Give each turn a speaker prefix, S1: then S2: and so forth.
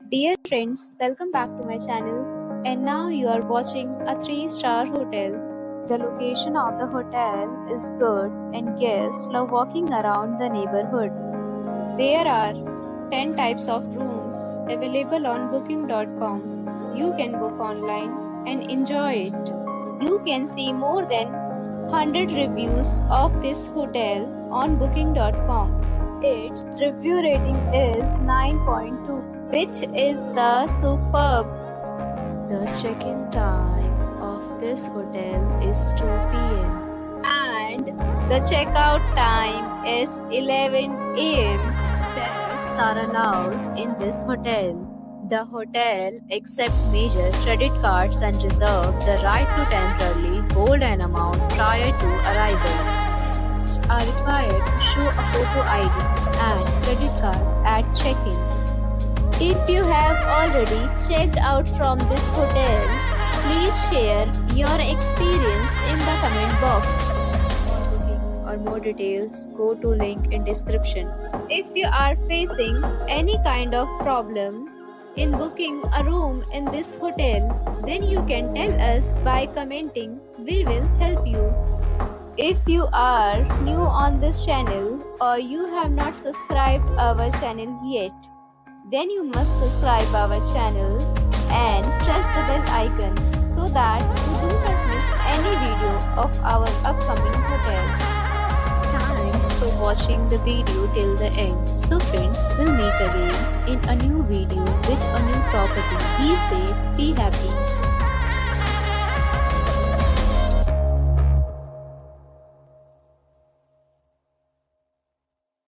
S1: Dear friends, welcome back to my channel. And now you are watching a 3-star hotel. The location of the hotel is good and guests love walking around the neighborhood. There are 10 types of rooms available on booking.com. You can book online and enjoy it. You can see more than 100 reviews of this hotel on booking.com. Its review rating is 9.2, which is the superb. The check-in time of this hotel is 2 p.m. and the checkout time is 11 a.m. Pets are allowed in this hotel. The hotel accepts major credit cards and reserves the right to temporarily hold an amount prior to arrival. Guests are required to show a photo ID and credit card at check-in. If you have already checked out from this hotel, please share your experience in the comment box. For booking or more details, go to link in description. If you are facing any kind of problem in booking a room in this hotel, then you can tell us by commenting. We will help you. If you are new on this channel or you have not subscribed our channel yet, then you must subscribe our channel and press the bell icon so that you do not miss any video of our upcoming hotel. Thanks for watching the video till the end. So friends, we'll meet again in a new video with a new property. Be safe, be happy.